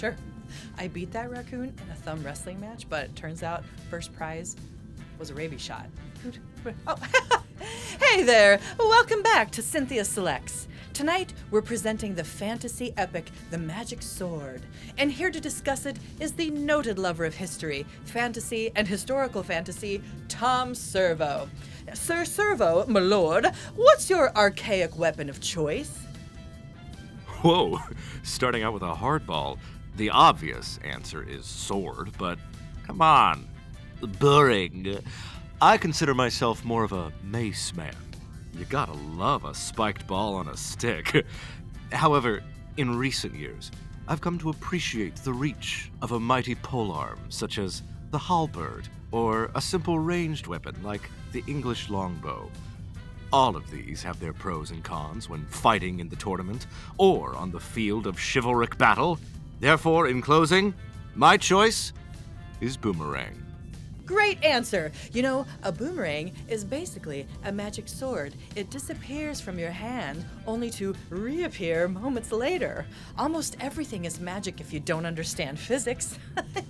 Sure. I beat that raccoon in a thumb wrestling match, but it turns out first prize was a rabies shot. Oh, hey there! Welcome back to Synthia Selects. Tonight, we're presenting the fantasy epic, The Magic Sword. And here to discuss it is the noted lover of history, fantasy, and historical fantasy, Tom Servo. Sir Servo, my lord, what's your archaic weapon of choice? Whoa, starting out with a hardball. The obvious answer is sword, but come on. Boring. I consider myself more of a mace man. You gotta love a spiked ball on a stick. However, in recent years, I've come to appreciate the reach of a mighty polearm, such as the halberd, or a simple ranged weapon like the English longbow. All of these have their pros and cons when fighting in the tournament or on the field of chivalric battle. Therefore, in closing, my choice is boomerang. Great answer! You know, a boomerang is basically a magic sword. It disappears from your hand, only to reappear moments later. Almost everything is magic if you don't understand physics.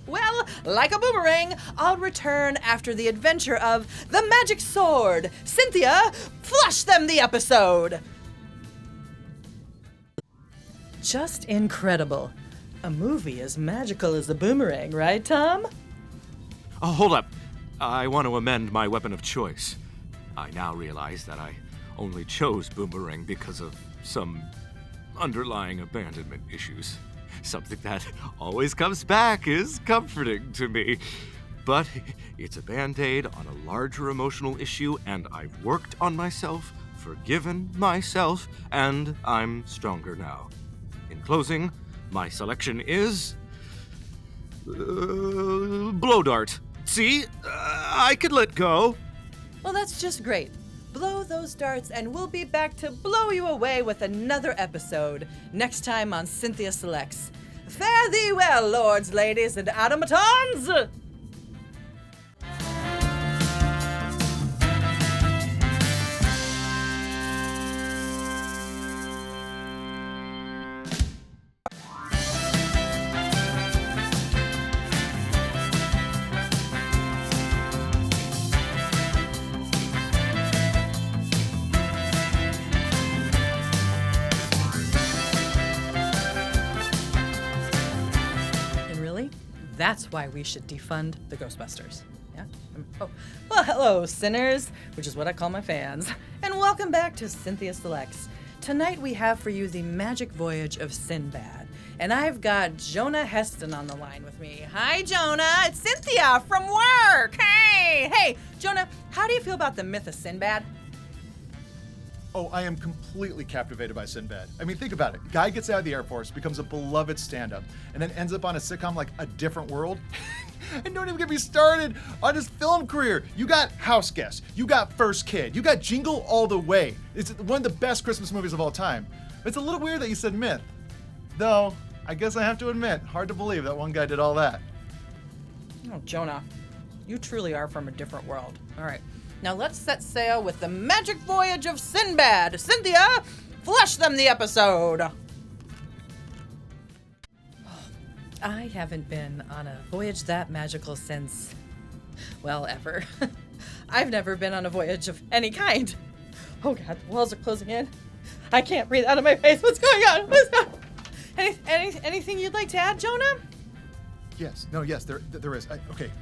Well, like a boomerang, I'll return after the adventure of the magic sword. Synthia, flush them the episode! Just incredible. A movie as magical as a boomerang, right, Tom? Oh, hold up. I want to amend my weapon of choice. I now realize that I only chose boomerang because of some underlying abandonment issues. Something that always comes back is comforting to me. But it's a band-aid on a larger emotional issue, and I've worked on myself, forgiven myself, and I'm stronger now. In closing, my selection is blow dart. See? I could let go. Well, that's just great. Blow those darts and we'll be back to blow you away with another episode next time on Synthia Selects. Fare thee well, lords, ladies, and automatons! That's why we should defund the Ghostbusters. Yeah? Oh. Well, hello, sinners, which is what I call my fans. And welcome back to Synthia Selects. Tonight we have for you the magic voyage of Sinbad. And I've got Jonah Heston on the line with me. Hi, Jonah. It's Synthia from work. Hey, Jonah, how do you feel about the myth of Sinbad? Oh, I am completely captivated by Sinbad. I mean, think about it. Guy gets out of the Air Force, becomes a beloved stand-up, and then ends up on a sitcom like A Different World. And don't even get me started on his film career. You got House Guest, you got First Kid, you got Jingle All the Way. It's one of the best Christmas movies of all time. It's a little weird that you said myth. Though, I guess I have to admit, hard to believe that one guy did all that. Oh, Jonah, you truly are from a different world. All right. Now let's set sail with the magic voyage of Sinbad. Synthia, flush them the episode. I haven't been on a voyage that magical since, well, ever. I've never been on a voyage of any kind. Oh God, the walls are closing in. I can't breathe out of my face. What's going on? Anything you'd like to add, Jonah? Yes, there is. Okay,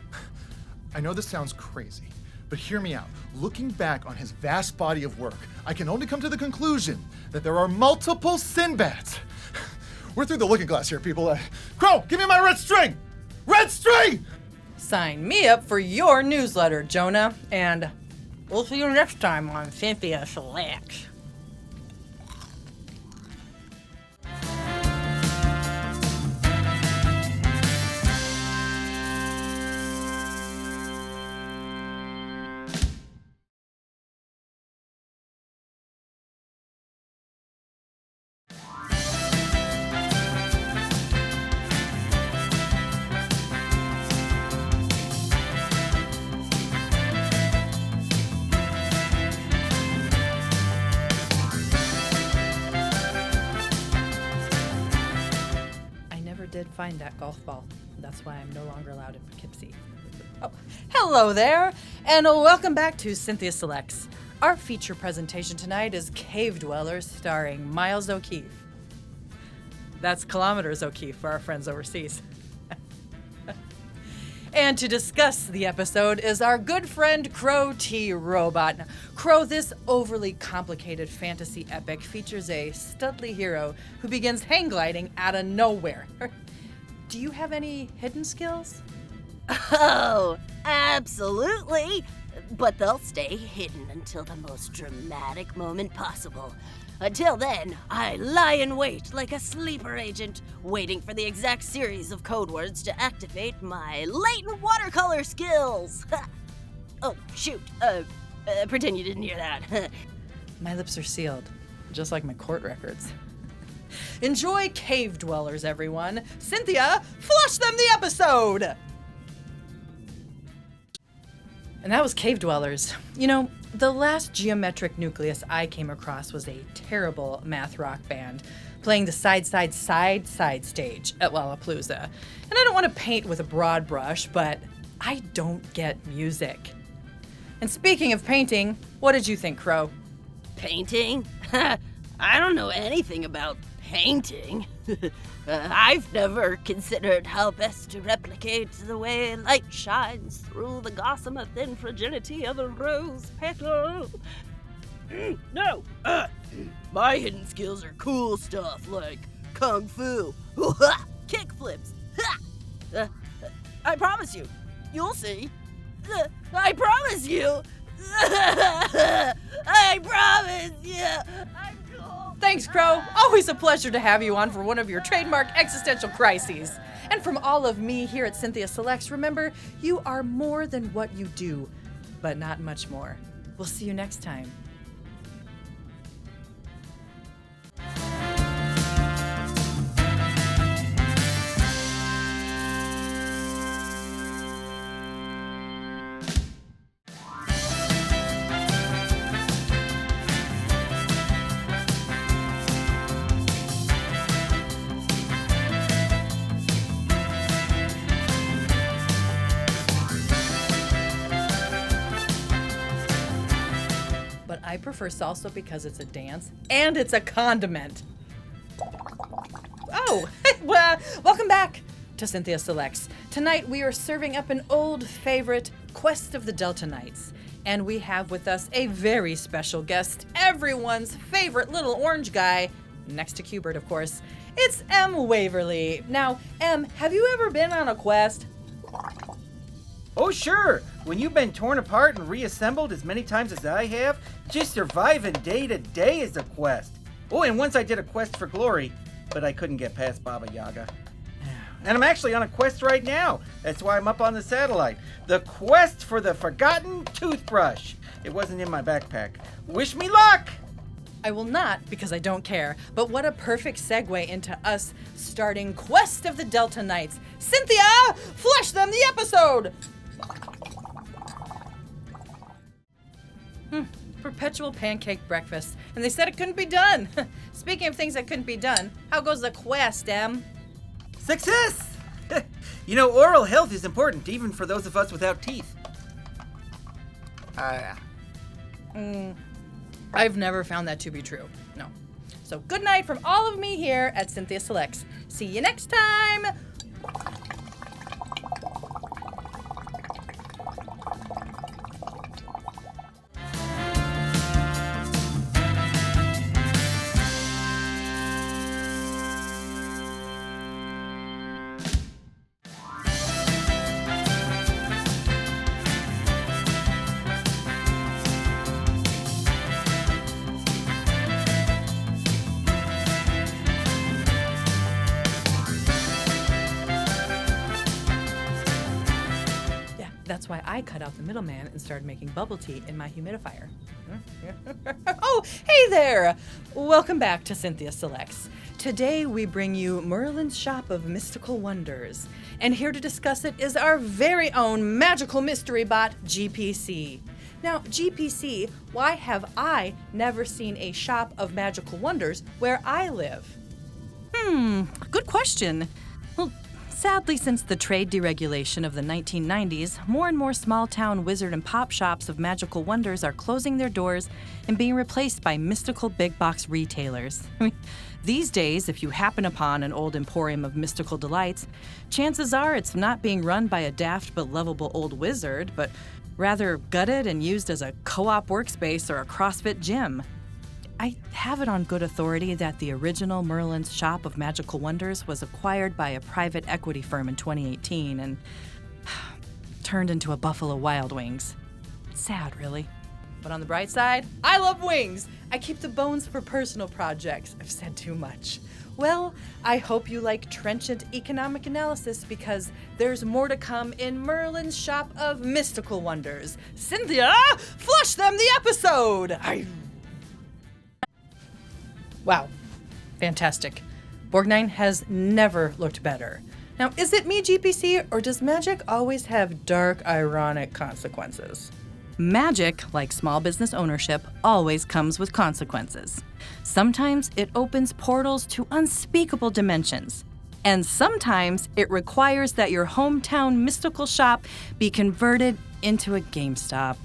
I know this sounds crazy. But hear me out. Looking back on his vast body of work, I can only come to the conclusion that there are multiple Sinbads. We're through the looking glass here, people. Crow, give me my red string! Red string! Sign me up for your newsletter, Jonah, and we'll see you next time on Synthia Selects. did find that golf ball. That's why I'm no longer allowed in Poughkeepsie. Oh, hello there, and welcome back to Synthia Selects. Our feature presentation tonight is Cave Dwellers, starring Miles O'Keefe. That's Kilometers O'Keefe for our friends overseas. And to discuss the episode is our good friend Crow T. Robot. Now, Crow, this overly complicated fantasy epic features a studly hero who begins hang gliding out of nowhere. Do you have any hidden skills? Oh, absolutely. But they'll stay hidden until the most dramatic moment possible. Until then, I lie in wait like a sleeper agent, waiting for the exact series of code words to activate my latent watercolor skills. Oh, shoot. Pretend you didn't hear that. My lips are sealed, just like my court records. Enjoy Cave Dwellers, everyone. Synthia, flush them the episode! And that was Cave Dwellers. You know, the last geometric nucleus I came across was a terrible math rock band playing the side stage at Lollapalooza. And I don't want to paint with a broad brush, but I don't get music. And speaking of painting, what did you think, Crow? Painting? I don't know anything about painting. I've never considered how best to replicate the way light shines through the gossamer thin fragility of a rose petal. No, my hidden skills are cool stuff like kung fu, kick flips. I promise you, you'll see. I promise you. I promise you. I'm cool. Thanks, Crow. Always a pleasure to have you on for one of your trademark existential crises. And from all of me here at Synthia Selects, remember, you are more than what you do, but not much more. We'll see you next time. I prefer salsa because it's a dance and it's a condiment. Oh, well, welcome back to Synthia Selects. Tonight we are serving up an old favorite, Quest of the Delta Knights. And we have with us a very special guest, everyone's favorite little orange guy, next to Qbert, of course. It's M. Waverly. Now, M, have you ever been on a quest? Oh, sure. When you've been torn apart and reassembled as many times as I have, just surviving day to day is a quest. Oh, and once I did a quest for glory, but I couldn't get past Baba Yaga. And I'm actually on a quest right now. That's why I'm up on the satellite. The quest for the forgotten toothbrush. It wasn't in my backpack. Wish me luck! I will not, because I don't care. But what a perfect segue into us starting Quest of the Delta Knights. Synthia, flush them the episode! Perpetual pancake breakfast. And they said it couldn't be done. Speaking of things that couldn't be done, how goes the quest, Em? Success! You know, oral health is important, even for those of us without teeth. I've never found that to be true. No. So good night from all of me here at Synthia Selects. See you next time! That's why I cut out the middleman and started making bubble tea in my humidifier. Oh, hey there! Welcome back to Synthia Selects. Today we bring you Merlin's Shop of Mystical Wonders. And here to discuss it is our very own magical mystery bot, GPC. Now, GPC, why have I never seen a shop of magical wonders where I live? Good question. Well, Sadly, since the trade deregulation of the 1990s, more and more small-town wizard and pop shops of magical wonders are closing their doors and being replaced by mystical big-box retailers. These days, if you happen upon an old emporium of mystical delights, chances are it's not being run by a daft but lovable old wizard, but rather gutted and used as a co-op workspace or a CrossFit gym. I have it on good authority that the original Merlin's Shop of Magical Wonders was acquired by a private equity firm in 2018 and turned into a Buffalo Wild Wings. Sad, really. But on the bright side, I love wings. I keep the bones for personal projects. I've said too much. Well, I hope you like trenchant economic analysis because there's more to come in Merlin's Shop of Mystical Wonders. Synthia, flush them the episode! Wow, fantastic. Borgnine has never looked better. Now, is it me, GPC, or does magic always have dark, ironic consequences? Magic, like small business ownership, always comes with consequences. Sometimes it opens portals to unspeakable dimensions, and sometimes it requires that your hometown mystical shop be converted into a GameStop.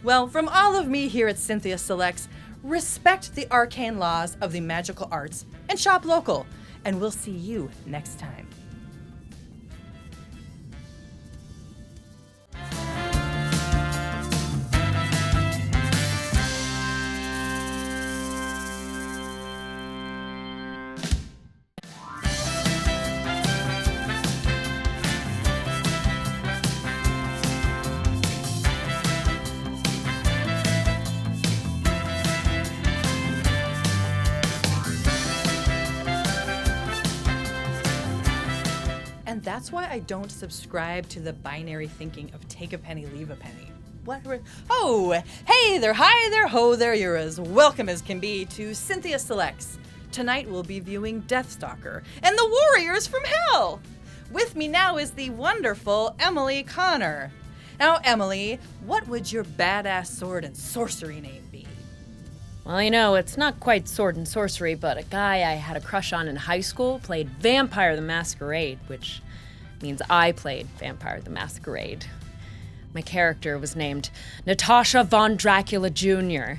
Well, from all of me here at Synthia Selects, respect the arcane laws of the magical arts and shop local, and we'll see you next time. And that's why I don't subscribe to the binary thinking of take a penny, leave a penny. Oh, hey there, hi there, ho there, you're as welcome as can be to Synthia Selects. Tonight we'll be viewing Deathstalker and the Warriors from Hell. With me now is the wonderful Emily Connor. Now, Emily, what would your badass sword and sorcery name be? Well, you know, it's not quite sword and sorcery, but a guy I had a crush on in high school played Vampire the Masquerade, which means I played Vampire the Masquerade. My character was named Natasha Von Dracula Jr. I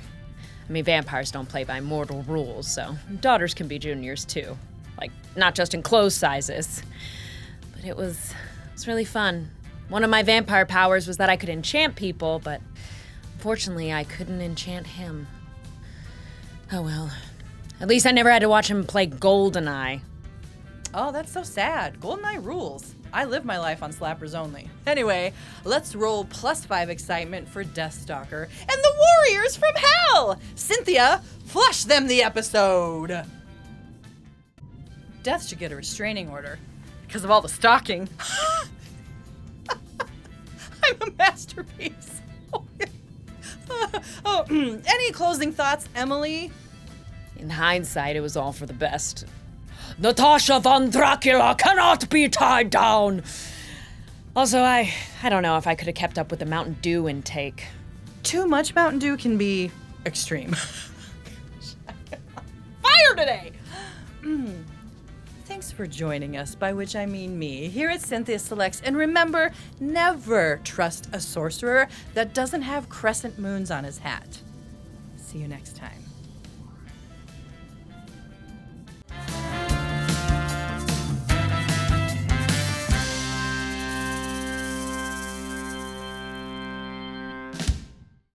mean, vampires don't play by mortal rules, so daughters can be juniors too. Like, not just in clothes sizes. But it was really fun. One of my vampire powers was that I could enchant people, but unfortunately I couldn't enchant him. Oh well. At least I never had to watch him play GoldenEye. Oh, that's so sad. GoldenEye rules. I live my life on slappers only. Anyway, let's roll +5 excitement for Deathstalker and the Warriors from Hell! Synthia, flush them the episode! Death should get a restraining order because of all the stalking. I'm a masterpiece. Any closing thoughts, Emily? In hindsight, it was all for the best. Natasha Von Dracula cannot be tied down! Also, I don't know if I could have kept up with the Mountain Dew intake. Too much Mountain Dew can be extreme. Fire today! Thanks for joining us, by which I mean me, here at Synthia Selects. And remember, never trust a sorcerer that doesn't have crescent moons on his hat. See you next time.